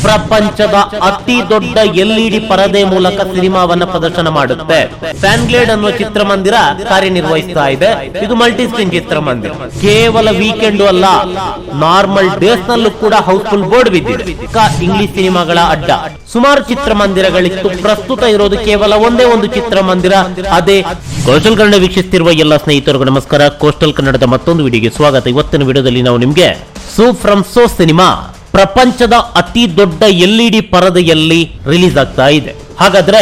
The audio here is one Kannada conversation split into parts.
ಪ್ರಪಂಚದ ಅತಿ ದೊಡ್ಡ ಎಲ್ಇಡಿ ಪರದೆ ಮೂಲಕ ಸಿನಿಮಾವನ್ನ ಪ್ರದರ್ಶನ ಮಾಡುತ್ತೆ. ಫ್ಯಾನ್ಗ್ಲೇಡ್ ಅನ್ನುವ ಚಿತ್ರಮಂದಿರ ಕಾರ್ಯನಿರ್ವಹಿಸ್ತಾ ಇದೆ. ಇದು ಮಲ್ಟಿ ಸ್ಕ್ರೀನ್ ಚಿತ್ರಮಂದಿರ. ಕೇವಲ ವೀಕೆಂಡ್ ಅಲ್ಲ, ನಾರ್ಮಲ್ ಡೇಸ್ ನಲ್ಲೂ ಕೂಡ ಹೌಸ್ಫುಲ್ ಬೋರ್ಡ್ ಬಿದ್ದಿದೆ. ಇಂಗ್ಲಿಷ್ ಸಿನಿಮಾಗಳ ಅಡ್ಡ. ಸುಮಾರು ಚಿತ್ರಮಂದಿರಗಳಿತ್ತು. ಪ್ರಸ್ತುತ ಇರೋದು ಕೇವಲ ಒಂದೇ ಒಂದು ಚಿತ್ರಮಂದಿರ, ಅದೇ ಕೋಸ್ಟಲ್ ಕನ್ನಡ. ವೀಕ್ಷಿಸುತ್ತಿರುವ ಎಲ್ಲ ಸ್ನೇಹಿತರಿಗೂ ನಮಸ್ಕಾರ. ಕೋಸ್ಟಲ್ ಕನ್ನಡದ ಮತ್ತೊಂದು ವಿಡಿಯೋಗೆ ಸ್ವಾಗತ. ಇವತ್ತಿನ ವಿಡಿಯೋದಲ್ಲಿ ನಾವು ನಿಮ್ಗೆ ಸೋ ಫ್ರಮ್ ಸೋ ಸಿನಿಮಾ ಪ್ರಪಂಚದ ಅತಿ ದೊಡ್ಡ ಎಲ್ಇಡಿ ಪರದೆಯಲ್ಲಿ ರಿಲೀಸ್ ಆಗ್ತಾ ಇದೆ. ಹಾಗಾದ್ರೆ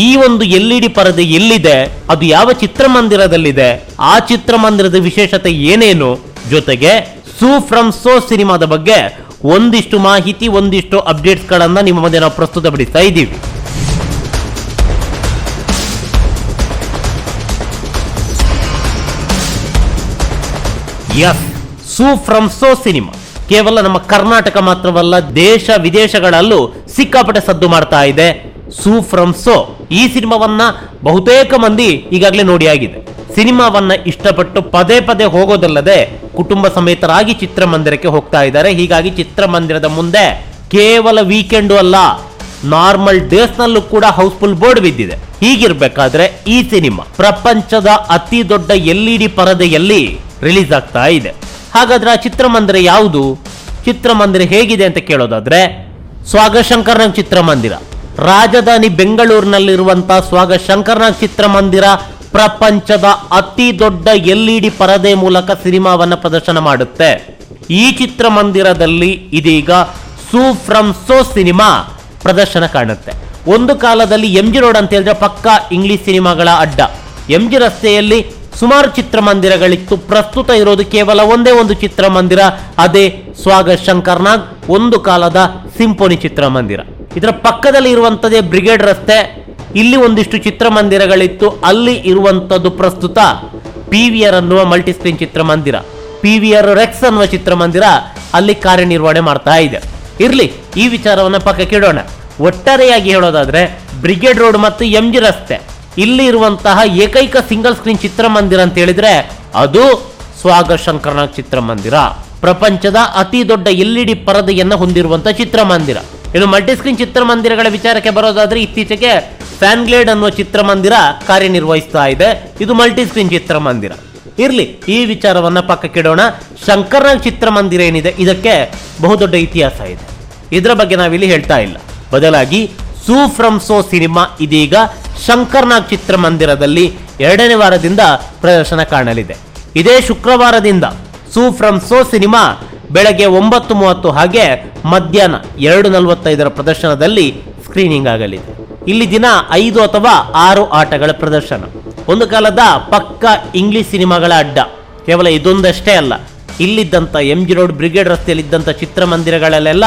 ಈ ಒಂದು ಎಲ್ಇಡಿ ಪರದೆ ಎಲ್ಲಿದೆ, ಅದು ಯಾವ ಚಿತ್ರಮಂದಿರದಲ್ಲಿದೆ, ಆ ಚಿತ್ರಮಂದಿರದ ವಿಶೇಷತೆ ಏನೇನು, ಜೊತೆಗೆ ಸೋ ಫ್ರಮ್ ಸೋ ಸಿನಿಮಾದ ಬಗ್ಗೆ ಒಂದಿಷ್ಟು ಮಾಹಿತಿ, ಒಂದಿಷ್ಟು ಅಪ್ಡೇಟ್ಸ್ ಗಳನ್ನ ನಿಮ್ಮ ಮುಂದೆ ನಾವು ಪ್ರಸ್ತುತಪಡಿಸ್ತಾ ಇದ್ದೀವಿ. Yes, so from so cinema ಕೇವಲ ನಮ್ಮ ಕರ್ನಾಟಕ ಮಾತ್ರವಲ್ಲ, ದೇಶ ವಿದೇಶಗಳಲ್ಲೂ ಸಿಕ್ಕಾಪಟ್ಟೆ ಸದ್ದು ಮಾಡ್ತಾ ಇದೆ. ಸೋ ಫ್ರಮ್ ಸೋ ಈ ಸಿನಿಮಾವನ್ನ ಬಹುತೇಕ ಮಂದಿ ಈಗಾಗಲೇ ನೋಡಿ ಆಗಿದೆ. ಸಿನಿಮಾವನ್ನ ಇಷ್ಟಪಟ್ಟು ಪದೇ ಪದೇ ಹೋಗೋದಲ್ಲದೆ ಕುಟುಂಬ ಸಮೇತರಾಗಿ ಚಿತ್ರಮಂದಿರಕ್ಕೆ ಹೋಗ್ತಾ ಇದ್ದಾರೆ. ಹೀಗಾಗಿ ಚಿತ್ರಮಂದಿರದ ಮುಂದೆ ಕೇವಲ ವೀಕೆಂಡ್ ಅಲ್ಲ, ನಾರ್ಮಲ್ ಡೇಸ್ ನಲ್ಲೂ ಕೂಡ ಹೌಸ್ಫುಲ್ ಬೋರ್ಡ್ ಬಿದ್ದಿದೆ. ಹೀಗಿರ್ಬೇಕಾದ್ರೆ ಈ ಸಿನಿಮಾ ಪ್ರಪಂಚದ ಅತಿ ದೊಡ್ಡ ಎಲ್ಇಡಿ ಪರದೆಯಲ್ಲಿ ರಿಲೀಸ್ ಆಗ್ತಾ ಇದೆ. ಹಾಗಾದ್ರೆ ಆ ಚಿತ್ರಮಂದಿರ ಯಾವುದು, ಚಿತ್ರಮಂದಿರ ಹೇಗಿದೆ ಅಂತ ಕೇಳೋದಾದ್ರೆ, ಸ್ವಾಗತ್ ಶಂಕರ್ನಾಗ್ ಚಿತ್ರಮಂದಿರ, ರಾಜಧಾನಿ ಬೆಂಗಳೂರಿನಲ್ಲಿರುವಂತಹ ಸ್ವಾಗತ್ ಶಂಕರ್ನಾಗ್ ಚಿತ್ರಮಂದಿರ ಪ್ರಪಂಚದ ಅತಿ ದೊಡ್ಡ ಎಲ್ಇಡಿ ಪರದೆ ಮೂಲಕ ಸಿನಿಮಾವನ್ನ ಪ್ರದರ್ಶನ ಮಾಡುತ್ತೆ. ಈ ಚಿತ್ರಮಂದಿರದಲ್ಲಿ ಇದೀಗ ಸೋ ಫ್ರಮ್ ಸೋ ಸಿನಿಮಾ ಪ್ರದರ್ಶನ ಕಾಣುತ್ತೆ. ಒಂದು ಕಾಲದಲ್ಲಿ ಎಂಜಿ ರೋಡ್ ಅಂತ ಹೇಳಿದ್ರೆ ಪಕ್ಕಾ ಇಂಗ್ಲಿಷ್ ಸಿನಿಮಾಗಳ ಅಡ್ಡ. ಎಂಜಿ ರಸ್ತೆಯಲ್ಲಿ ಸುಮಾರು ಚಿತ್ರಮಂದಿರಗಳಿತ್ತು. ಪ್ರಸ್ತುತ ಇರೋದು ಕೇವಲ ಒಂದೇ ಒಂದು ಚಿತ್ರಮಂದಿರ, ಅದೇ ಸ್ವಾಗತ್ ಶಂಕರ್ನಾಗ್, ಒಂದು ಕಾಲದ ಸಿಂಫೋನಿ ಚಿತ್ರಮಂದಿರ. ಇದರ ಪಕ್ಕದಲ್ಲಿ ಇರುವಂತದ್ದೇ ಬ್ರಿಗೇಡ್ ರಸ್ತೆ. ಇಲ್ಲಿ ಒಂದಿಷ್ಟು ಚಿತ್ರಮಂದಿರಗಳಿತ್ತು. ಅಲ್ಲಿ ಇರುವಂತದ್ದು ಪ್ರಸ್ತುತ PVR ಅನ್ನುವ ಮಲ್ಟಿ ಸ್ಕ್ರೀನ್ ಚಿತ್ರಮಂದಿರ. PVR ರೆಕ್ಸ್ ಅನ್ನುವ ಚಿತ್ರಮಂದಿರ ಅಲ್ಲಿ ಕಾರ್ಯನಿರ್ವಹಣೆ ಮಾಡ್ತಾ ಇದೆ. ಇರ್ಲಿ, ಈ ವಿಚಾರವನ್ನ ಪಕ್ಕಕ್ಕೆ ಇಡೋಣ. ಒಟ್ಟಾರೆಯಾಗಿ ಹೇಳೋದಾದ್ರೆ, ಬ್ರಿಗೇಡ್ ರೋಡ್ ಮತ್ತು ಎಂಜಿ ರಸ್ತೆ ಇಲ್ಲಿ ಇರುವಂತಹ ಏಕೈಕ ಸಿಂಗಲ್ ಸ್ಕ್ರೀನ್ ಚಿತ್ರಮಂದಿರ ಅಂತ ಹೇಳಿದ್ರೆ ಅದು ಸ್ವಾಗತ್ ಶಂಕರ್ನಾಗ್ ಚಿತ್ರಮಂದಿರ. ಪ್ರಪಂಚದ ಅತಿ ದೊಡ್ಡ ಎಲ್ಇಡಿ ಪರದೆಯನ್ನ ಹೊಂದಿರುವಂತಹ ಚಿತ್ರಮಂದಿರ. ಇನ್ನು ಮಲ್ಟಿ ಸ್ಕ್ರೀನ್ ಚಿತ್ರಮಂದಿರಗಳ ವಿಚಾರಕ್ಕೆ ಬರೋದಾದ್ರೆ, ಇತ್ತೀಚೆಗೆ ಫ್ಯಾನ್ಗ್ಲೇಡ್ ಅನ್ನುವ ಚಿತ್ರಮಂದಿರ ಕಾರ್ಯನಿರ್ವಹಿಸ್ತಾ ಇದೆ. ಇದು ಮಲ್ಟಿ ಸ್ಕ್ರೀನ್ ಚಿತ್ರಮಂದಿರ. ಇರ್ಲಿ, ಈ ವಿಚಾರವನ್ನ ಪಕ್ಕಕ್ಕಿಡೋಣ. ಶಂಕರ್ನಾಗ್ ಚಿತ್ರಮಂದಿರ ಏನಿದೆ, ಇದಕ್ಕೆ ಬಹುದೊಡ್ಡ ಇತಿಹಾಸ ಇದೆ. ಇದರ ಬಗ್ಗೆ ನಾವಿಲ್ಲಿ ಹೇಳ್ತಾ ಇಲ್ಲ. ಬದಲಾಗಿ ಸೋ ಫ್ರಮ್ ಸೋ ಸಿನಿಮಾ ಇದೀಗ ಶಂಕರ್ನಾಗ್ ಚಿತ್ರಮಂದಿರದಲ್ಲಿ 2ನೇ ವಾರದಿಂದ ಪ್ರದರ್ಶನ ಕಾಣಲಿದೆ. ಇದೇ ಶುಕ್ರವಾರದಿಂದ ಸೋ ಫ್ರಮ್ ಸೋ ಸಿನಿಮಾ ಬೆಳಗ್ಗೆ 9:30 ಹಾಗೆ ಮಧ್ಯಾಹ್ನ 2:45 ಪ್ರದರ್ಶನದಲ್ಲಿ ಸ್ಕ್ರೀನಿಂಗ್ ಆಗಲಿದೆ. ಇಲ್ಲಿ ದಿನ 5 ಅಥವಾ 6 ಆಟಗಳ ಪ್ರದರ್ಶನ. ಒಂದು ಕಾಲದ ಪಕ್ಕ ಇಂಗ್ಲಿಷ್ ಸಿನಿಮಾಗಳ ಅಡ್ಡ. ಕೇವಲ ಇದೊಂದಷ್ಟೇ ಅಲ್ಲ, ಇಲ್ಲಿದ್ದಂಥ ಎಂಜಿ ರೋಡ್, ಬ್ರಿಗೇಡ್ ರಸ್ತೆಯಲ್ಲಿದ್ದಂಥ ಚಿತ್ರಮಂದಿರಗಳಲ್ಲೆಲ್ಲ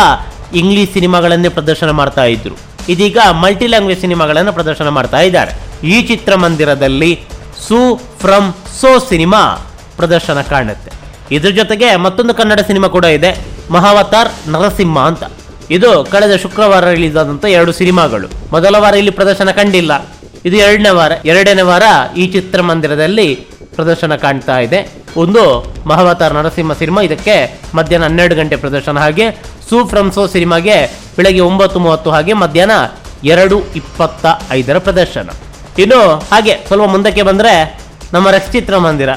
ಇಂಗ್ಲಿಷ್ ಸಿನಿಮಾಗಳನ್ನೇ ಪ್ರದರ್ಶನ ಮಾಡ್ತಾ ಇದ್ರು. ಇದೀಗ ಮಲ್ಟಿ ಲ್ಯಾಂಗ್ವೇಜ್ ಸಿನಿಮಾಗಳನ್ನು ಪ್ರದರ್ಶನ ಮಾಡ್ತಾ ಇದ್ದಾರೆ. ಈ ಚಿತ್ರಮಂದಿರದಲ್ಲಿ ಸೋ ಫ್ರಮ್ ಸೋ ಸಿನಿಮಾ ಪ್ರದರ್ಶನ ಕಾಣುತ್ತೆ. ಇದ್ರ ಜೊತೆಗೆ ಮತ್ತೊಂದು ಕನ್ನಡ ಸಿನಿಮಾ ಕೂಡ ಇದೆ, ಮಹಾವತಾರ್ ನರಸಿಂಹ ಅಂತ. ಇದು ಕಳೆದ ಶುಕ್ರವಾರ ರಿಲೀಸ್ ಆದಂತ 2 ಸಿನಿಮಾಗಳು. ಮೊದಲ ವಾರ ಇಲ್ಲಿ ಪ್ರದರ್ಶನ ಕಂಡಿಲ್ಲ. ಇದು 2ನೇ ವಾರ. 2ನೇ ವಾರ ಈ ಚಿತ್ರಮಂದಿರದಲ್ಲಿ ಪ್ರದರ್ಶನ ಕಾಣ್ತಾ ಇದೆ. ಒಂದು ಮಹಾವತಾರ್ ನರಸಿಂಹ ಸಿನಿಮಾ, ಇದಕ್ಕೆ ಮಧ್ಯಾಹ್ನ 12 ಗಂಟೆ ಪ್ರದರ್ಶನ. ಹಾಗೆ ಸೋ ಫ್ರಮ್ ಸೋ ಸಿನಿಮಾಗೆ ಬೆಳಗ್ಗೆ 9:30 ಹಾಗೆ ಮಧ್ಯಾಹ್ನ 2:25 ಪ್ರದರ್ಶನ. ಇನ್ನು ಹಾಗೆ ಸ್ವಲ್ಪ ಮುಂದಕ್ಕೆ ಬಂದ್ರೆ ನಮ್ಮ ರೆಕ್ಸ್ ಚಿತ್ರಮಂದಿರ.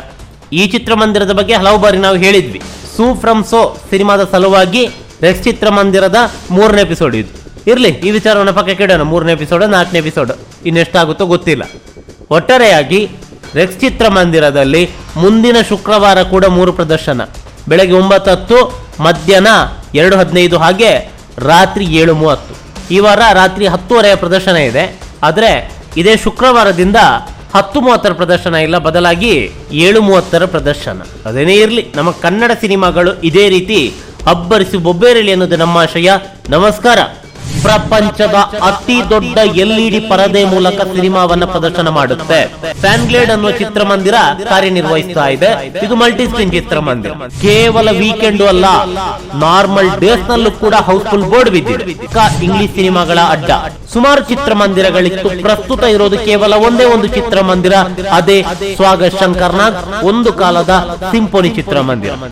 ಈ ಚಿತ್ರಮಂದಿರದ ಬಗ್ಗೆ ಹಲವು ಬಾರಿ ನಾವು ಹೇಳಿದ್ವಿ. ಸೋ ಫ್ರಮ್ ಸೋ ಸಿನಿಮಾದ ಸಲುವಾಗಿ ರೆಕ್ಸ್ ಚಿತ್ರಮಂದಿರದ 3ನೇ ಎಪಿಸೋಡ್ ಇದು. ಇರ್ಲಿ, ಈ ವಿಚಾರವನ್ನು ಪಕ್ಕಕ್ಕೆ ಇಡೋಣ. 3ನೇ ಎಪಿಸೋಡ್, 4ನೇ ಎಪಿಸೋಡ್ ಇನ್ನೆಷ್ಟಾಗುತ್ತೋ ಗೊತ್ತಿಲ್ಲ. ಒಟ್ಟಾರೆಯಾಗಿ ರೆಕ್ಸ್ ಚಿತ್ರಮಂದಿರದಲ್ಲಿ ಮುಂದಿನ ಶುಕ್ರವಾರ ಕೂಡ 3 ಪ್ರದರ್ಶನ. ಬೆಳಗ್ಗೆ 9:10, ಮಧ್ಯಾಹ್ನ 2:15 ಹಾಗೆ ರಾತ್ರಿ 7:30. ಈ ವಾರ ರಾತ್ರಿ 10:30 ಪ್ರದರ್ಶನ ಇದೆ. ಆದರೆ ಇದೇ ಶುಕ್ರವಾರದಿಂದ 10:30 ಪ್ರದರ್ಶನ ಇಲ್ಲ, ಬದಲಾಗಿ 7:30 ಪ್ರದರ್ಶನ. ಅದೇನೇ ಇರಲಿ, ನಮ್ಮ ಕನ್ನಡ ಸಿನಿಮಾಗಳು ಇದೇ ರೀತಿ ಅಬ್ಬರಿಸಿ ಬೊಬ್ಬೇರಲಿ ಅನ್ನೋದು ನಮ್ಮ ಆಶಯ. ನಮಸ್ಕಾರ. ಪ್ರಪಂಚದ ಅತಿ ದೊಡ್ಡ ಎಲ್ಇಡಿ ಪರದೆ ಮೂಲಕ ಸಿನಿಮಾವನ್ನ ಪ್ರದರ್ಶನ ಮಾಡುತ್ತೆ. ಫ್ಯಾನ್ಗ್ಲೇಡ್ ಅನ್ನುವ ಚಿತ್ರಮಂದಿರ ಕಾರ್ಯನಿರ್ವಹಿಸ್ತಾ ಇದೆ. ಇದು ಮಲ್ಟಿ ಸ್ಕ್ರೀನ್ ಚಿತ್ರಮಂದಿರ. ಕೇವಲ ವೀಕೆಂಡ್ ಅಲ್ಲ, ನಾರ್ಮಲ್ ಡೇಸ್ ನಲ್ಲೂ ಕೂಡ ಹೌಸ್ಫುಲ್ ಬೋರ್ಡ್ ಬಿದ್ದಿದೆ. ಇಂಗ್ಲಿಷ್ ಸಿನಿಮಾಗಳ ಅಡ್ಡ. ಸುಮಾರು ಚಿತ್ರಮಂದಿರಗಳಿತ್ತು. ಪ್ರಸ್ತುತ ಇರೋದು ಕೇವಲ ಒಂದೇ ಒಂದು ಚಿತ್ರಮಂದಿರ, ಅದೇ ಸ್ವಾಗತ್ ಶಂಕರ್ನಾಗ್, ಒಂದು ಕಾಲದ ಸಿಂಫೋನಿ ಚಿತ್ರಮಂದಿರ.